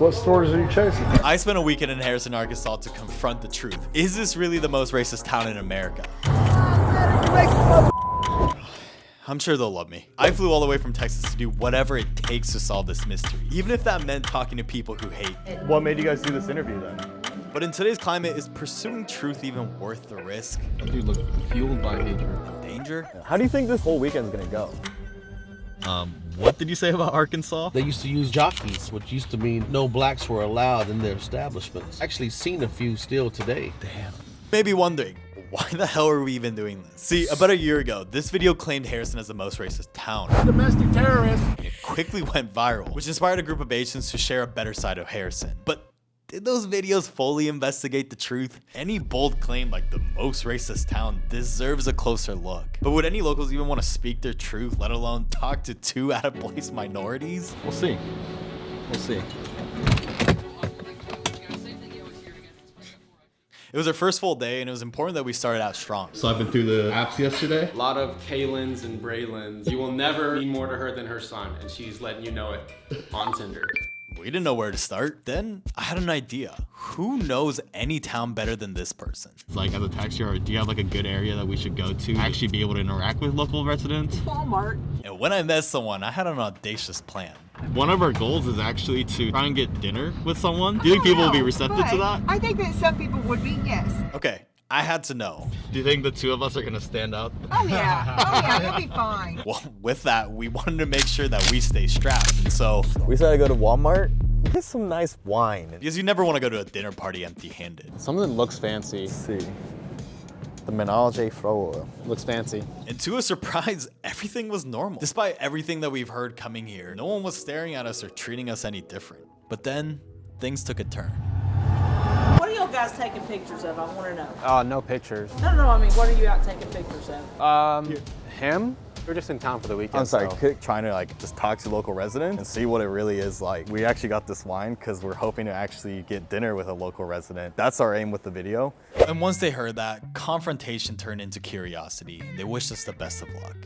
What stories are you chasing? I spent a weekend in Harrison, Arkansas to confront the truth. Is this really the most racist town in America? I'm sure they'll love me. I flew all the way from Texas to do whatever it takes to solve this mystery, even if that meant talking to people who hate. What made you guys do this interview then? But in today's climate, is pursuing truth even worth the risk? Dude, look, fueled by hatred. Danger? How do you think this whole weekend's gonna go? What did you say about Arkansas? They used to use jockeys, which used to mean no blacks were allowed in their establishments. Actually seen a few still today. Damn. Maybe wondering, why the hell are we even doing this? See, about a year ago, this video claimed Harrison as the most racist town. Domestic terrorists. It quickly went viral, which inspired a group of Asians to share a better side of Harrison. But did those videos fully investigate the truth? Any bold claim like the most racist town deserves a closer look. But would any locals even want to speak their truth, let alone talk to two out-of-place minorities? We'll see. We'll see. It was our first full day, and it was important that we started out strong. So I've been through the apps yesterday. A lot of Kaylins and Braylins. You will never mean more to her than her son, and she's letting you know it on Tinder. We didn't know where to start. Then I had an idea. Who knows any town better than this person? Like, as a taxier, do you have like a good area that we should go to actually be able to interact with local residents? Walmart. And when I met someone, I had an audacious plan. One of our goals is actually to try and get dinner with someone. Do you think people will be receptive to that? I think that some people would be, yes. Okay, I had to know. Do you think the two of us are gonna stand out? Oh yeah, you'll be fine. Well, with that, we wanted to make sure that we stay strapped. And so, We decided to go to Walmart, get some nice wine. because you never want to go to a dinner party empty-handed. Something looks fancy. Let's see. The Menage a Trois. Looks fancy. And to a surprise, everything was normal. Despite everything that we've heard coming here, no one was staring at us or treating us any different. But then, things took a turn. What are y'all guys taking pictures of? I want to know. Oh, no pictures. No, I mean, what are you out taking pictures of? Him? We're just in town for the weekend. I'm sorry, so. trying to like just talk to local residents and see what it really is like. We actually got this wine because we're hoping to actually get dinner with a local resident. That's our aim with the video. And once they heard that, confrontation turned into curiosity, and they wished us the best of luck.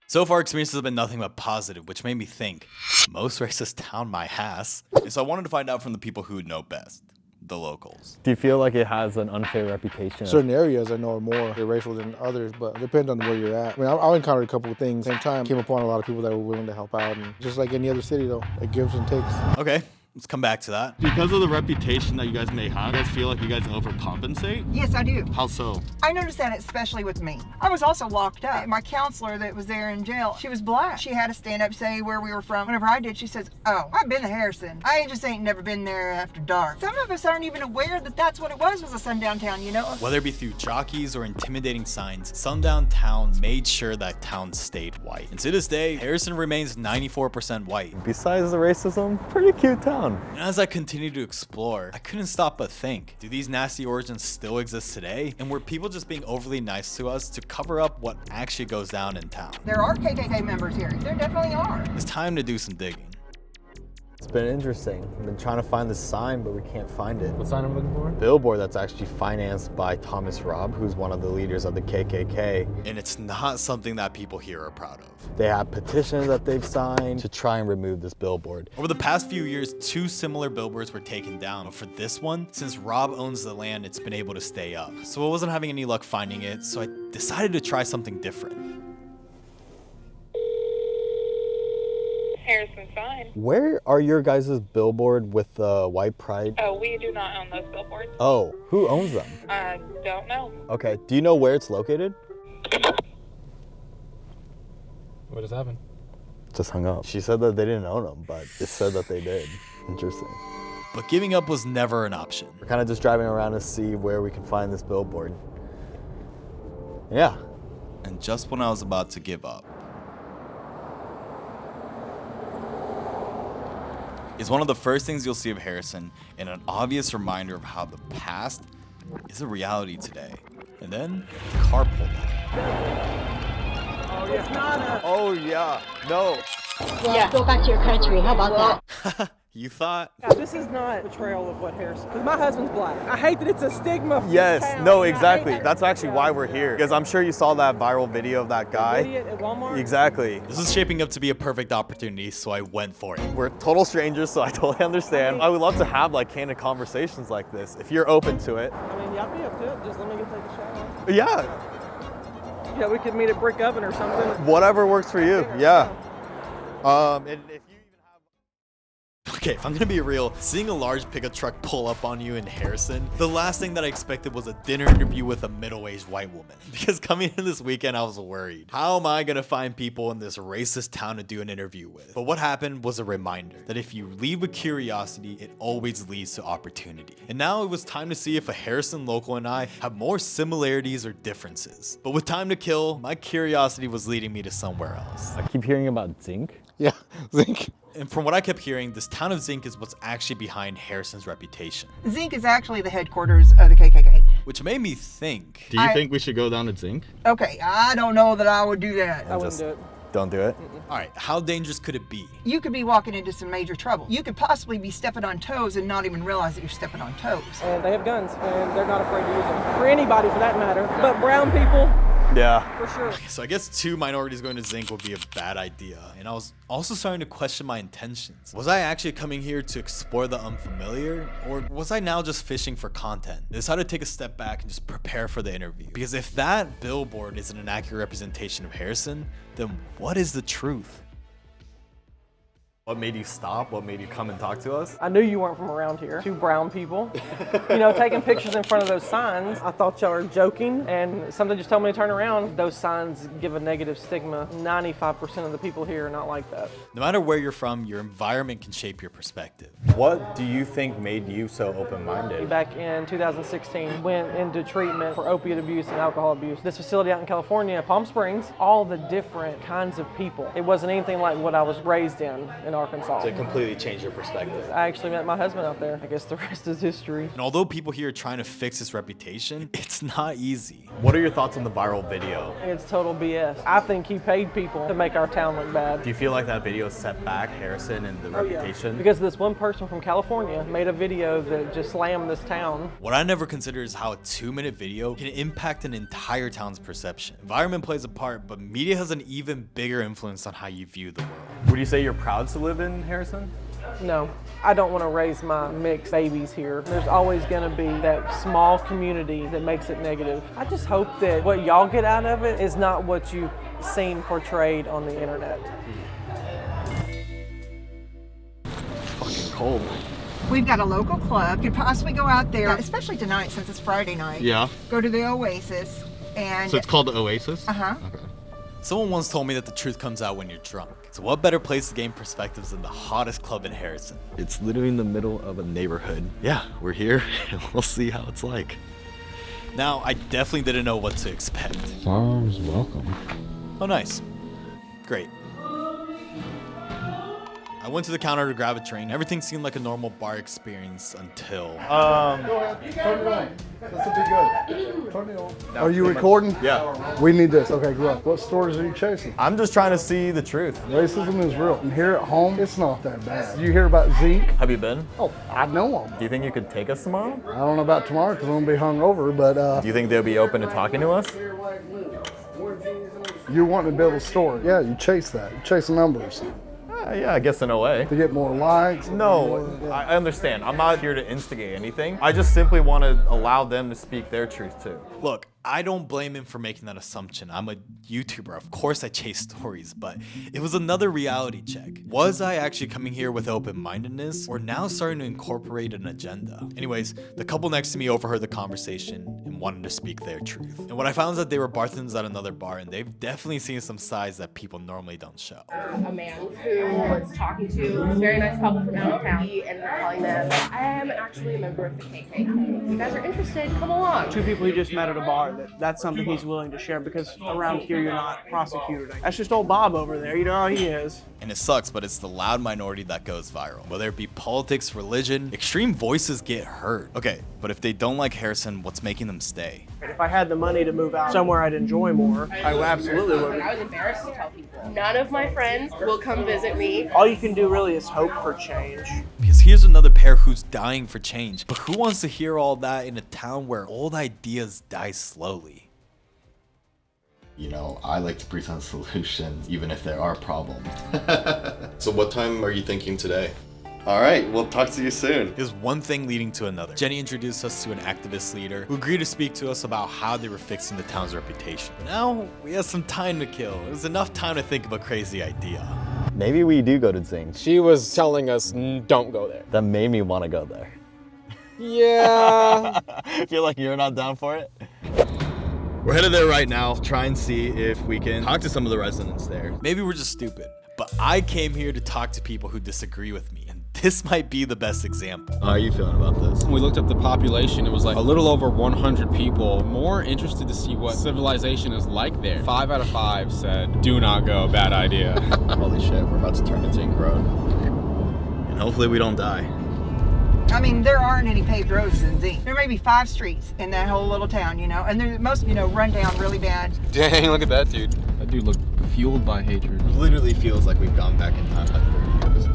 So far, experiences have been nothing but positive, which made me think, most racist town my ass. And so I wanted to find out from the people who know best, the locals. Do you feel like it has an unfair reputation? Certain areas I know are more racial than others, but it depends on where you're at. I mean, I encountered a couple of things. At the same time, came upon a lot of people that were willing to help out, and just like any other city, though, it gives and takes. Okay, let's come back to that. Because of the reputation that you guys may have, you guys feel like you guys overcompensate? Yes, I do. How so? I noticed that especially with me. I was also locked up. My counselor that was there in jail, she was black. She had to stand up, say where we were from. Whenever I did, she says, "Oh, I've been to Harrison. I just ain't never been there after dark." Some of us aren't even aware that that's what it was a sundown town, you know? Whether it be through jockeys or intimidating signs, sundown towns made sure that towns stayed white. And to this day, Harrison remains 94% white. Besides the racism, pretty cute town. And as I continued to explore, I couldn't stop but think, do these nasty origins still exist today? And were people just being overly nice to us to cover up what actually goes down in town? There are KKK members here. There definitely are. It's time to do some digging. It's been interesting. I've been trying to find this sign, but we can't find it. What sign am I looking for? Billboard that's actually financed by Thomas Robb, who's one of the leaders of the KKK. And it's not something that people here are proud of. They have petitions that they've signed to try and remove this billboard. Over the past few years, 2 similar billboards were taken down. But for this one, since Rob owns the land, it's been able to stay up. So I wasn't having any luck finding it, so I decided to try something different. Harrison sign. Where are your guys' billboard with the white pride? Oh, we do not own those billboards. Oh, who owns them? I don't know. Okay, do you know where it's located? What just happened? Just hung up. She said that they didn't own them, but it said that they did. Interesting. But giving up was never an option. We're kind of just driving around to see where we can find this billboard. Yeah. And just when I was about to give up, is one of the first things you'll see of Harrison, and an obvious reminder of how the past is a reality today. And then the car pulled up. Oh yeah. No. Yeah. Go back to your country. How about that? You thought? God, this is not portrayal of what Harrison. Because my husband's black. I hate that it's a stigma. For Yes, this town. no, I hate exactly. that. That's actually why we're here. Because I'm sure you saw that viral video of that guy. Idiot at Walmart. Exactly. This is shaping up to be a perfect opportunity, so I went for it. We're total strangers, so I totally understand. I would love to have like candid conversations like this, if you're open to it. I mean, y'all be up to it. Just let me go take a shower. Yeah, Yeah, we could meet at Brick Oven or something. whatever works for you. Yeah. And if you Okay, if I'm gonna be real, seeing a large pickup truck pull up on you in Harrison, the last thing that I expected was a dinner interview with a middle-aged white woman. Because coming in this weekend, I was worried. How am I gonna find people in this racist town to do an interview with? But what happened was a reminder that if you leave with curiosity, it always leads to opportunity. And now it was time to see if a Harrison local and I have more similarities or differences. But with time to kill, my curiosity was leading me to somewhere else. I keep hearing about Zinc. Yeah, Zinc. And from what I kept hearing, this town of Zinc is what's actually behind Harrison's reputation. Zinc is actually the headquarters of the KKK. Which made me think. Do you think we should go down to Zinc? Okay, I don't know that I would do that. I wouldn't do it. Don't do it. Alright, how dangerous could it be? You could be walking into some major trouble. You could possibly be stepping on toes and not even realize that you're stepping on toes. And they have guns, and they're not afraid to use them. For anybody, for that matter. But brown people, Yeah. for sure. So I guess 2 minorities going to Zinc would be a bad idea. And I was also starting to question my intentions. Was I actually coming here to explore the unfamiliar? Or was I now just fishing for content? I decided to take a step back and just prepare for the interview. Because if that billboard isn't an accurate representation of Harrison, then what is the truth? What made you stop? What made you come and talk to us? I knew you weren't from around here. 2 brown people. You know, taking pictures in front of those signs. I thought y'all were joking, and something just told me to turn around. Those signs give a negative stigma. 95% of the people here are not like that. No matter where you're from, your environment can shape your perspective. What do you think made you so open-minded? Back in 2016, went into treatment for opiate abuse and alcohol abuse. This facility out in California, Palm Springs, all the different kinds of people. It wasn't anything like what I was raised in Arkansas. So it completely changed your perspective. I actually met my husband out there. I guess the rest is history. And although people here are trying to fix this reputation, it's not easy. What are your thoughts on the viral video? It's total BS. I think he paid people to make our town look bad. Do you feel like that video set back Harrison and the reputation? Because this one person from California made a video that just slammed this town. What I never considered is how a 2-minute video can impact an entire town's perception. Environment plays a part, but media has an even bigger influence on how you view the world. Would you say you're proud to live in Harrison? No, I don't want to raise my mixed babies here. There's always going to be that small community that makes it negative. I just hope that what y'all get out of it is not what you've seen portrayed on the internet. Fucking cold. We've got a local club. Could possibly go out there, especially tonight since it's Friday night. Yeah. Go to the Oasis and. So it's called the Oasis? Uh-huh. Okay. Someone once told me that the truth comes out when you're drunk. So what better place to gain perspectives than the hottest club in Harrison? It's literally in the middle of a neighborhood. Yeah, we're here and we'll see how it's like. Now, I definitely didn't know what to expect. Farms welcome. Oh, nice. Great. I went to the counter to grab a drink. Everything seemed like a normal bar experience until... Turn it on. This will be good. Turn it on. Are you recording? Yeah. We need this. Okay, good. What stories are you chasing? I'm just trying to see the truth. Racism is real. And here at home, it's not that bad. You hear about Zinc? Have you been? Oh, I know them. Do you think you could take us tomorrow? I don't know about tomorrow because I'm going to be hungover, but Do you think they'll be open to talking to us? you want to build a story. Yeah, you chase that. You chase the numbers. Yeah, I guess in a way. To get more likes. No, I understand. I'm not here to instigate anything. I just simply want to allow them to speak their truth too. Look, I don't blame him for making that assumption. I'm a YouTuber. Of course I chase stories, but it was another reality check. Was I actually coming here with open-mindedness or now starting to incorporate an agenda? Anyways, the couple next to me overheard the conversation and wanted to speak their truth. And what I found is that they were bartenders at another bar and they've definitely seen some sides that people normally don't show. A man who was talking to a very nice couple from out of town. He ended up telling them, I am actually a member of the KKK. If you guys are interested, come along. 2 people he just met at a bar. are, that's something he's willing to share, because around here you're not prosecuted. That's just old Bob over there, you know how he is. And it sucks, but it's the loud minority that goes viral. Whether it be politics, religion, extreme voices get heard. Okay, but if they don't like Harrison, what's making them stay? If I had the money to move out somewhere I'd enjoy more, I absolutely would. I was embarrassed to tell people. None of my friends will come visit me. All you can do really is hope for change. Because here's another pair who's dying for change. But who wants to hear all that in a town where old ideas die slowly? You know, I like to present solutions, even if there are problems. So what time are you thinking today? All right, we'll talk to you soon. There's one thing leading to another. Jenny introduced us to an activist leader who agreed to speak to us about how they were fixing the town's reputation. Now, we have some time to kill. It was enough time to think of a crazy idea. Maybe we do go to Zinc. She was telling us, don't go there. That made me want to go there. Yeah. I feel like you're not down for it. We're headed there right now, try and see if we can talk to some of the residents there. Maybe we're just stupid, but I came here to talk to people who disagree with me, and this might be the best example. How are you feeling about this? We looked up the population. It was like a little over 100 people. More interested to see what civilization is like there. 5 out of 5 said, do not go, bad idea. Holy shit, we're about to turn into Zinc Road. And hopefully we don't die. I mean, there aren't any paved roads in Zinc. There may be 5 streets in that whole little town, you know, and they're most, you know, run down really bad. Dang, look at that dude. That dude looked fueled by hatred. It literally feels like we've gone back in time like 30 years.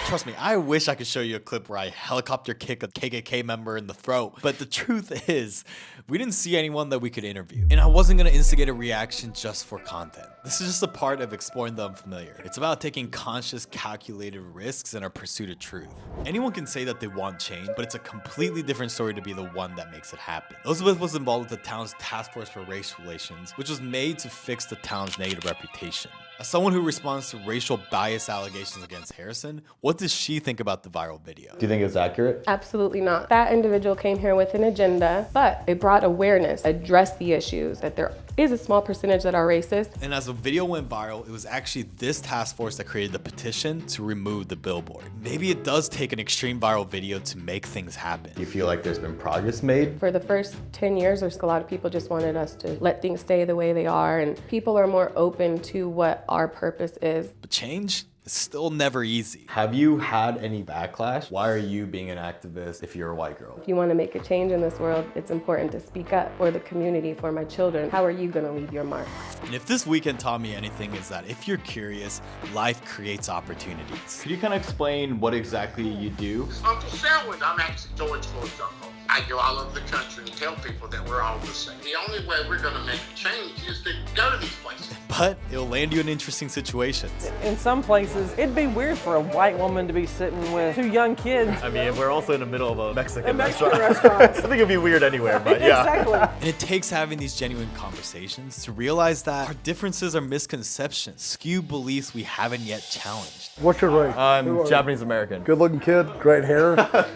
Trust me, I wish I could show you a clip where I helicopter kick a KKK member in the throat, but the truth is, we didn't see anyone that we could interview. And I wasn't gonna instigate a reaction just for content. This is just a part of exploring the unfamiliar. It's about taking conscious, calculated risks in our pursuit of truth. Anyone can say that they want change, but it's a completely different story to be the one that makes it happen. Elizabeth was involved with the town's task force for race relations, which was made to fix the town's negative reputation. As someone who responds to racial bias allegations against Harrison, what does she think about the viral video? Do you think it's accurate? Absolutely not. That individual came here with an agenda, but they brought awareness, addressed the issues, that there is a small percentage that are racist. And as the video went viral, it was actually this task force that created the petition to remove the billboard. Maybe it does take an extreme viral video to make things happen. Do you feel like there's been progress made? For the first 10 years, there's a lot of people just wanted us to let things stay the way they are, and people are more open to what our purpose is. But change? It's still never easy. Have you had any backlash? Why are you being an activist if you're a white girl? If you want to make a change in this world, it's important to speak up for the community, for my children. How are you going to leave your mark? And if this weekend taught me anything, is that if you're curious, life creates opportunities. Could you kind of explain what exactly you do? Uncle Selwyn, I'm actually George Floyd's uncle. I go all over the country and tell people that we're all the same. The only way we're going to make a change is to go to these places. But it'll land you in interesting situations. In some places, it'd be weird for a white woman to be sitting with 2 young kids. I mean, we're also in the middle of a Mexican restaurant. I think it'd be weird anywhere, but yeah. Exactly. And it takes having these genuine conversations to realize that our differences are misconceptions, skewed beliefs we haven't yet challenged. What's your race? I'm Japanese American. Good looking kid, great hair.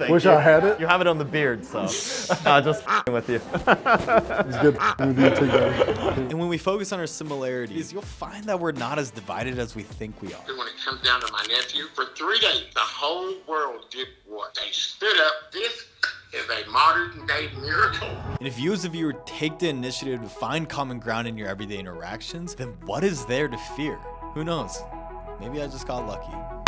Wish I had it. You have it on the beard, so just with you. It's good with you too, guys. And when we focus on our similarities, you'll find that we're not as divided as we think we are. When it comes down to my nephew, for 3 days, the whole world did what? They stood up. This is a modern day miracle. And if you as a viewer take the initiative to find common ground in your everyday interactions, then what is there to fear? Who knows? Maybe I just got lucky.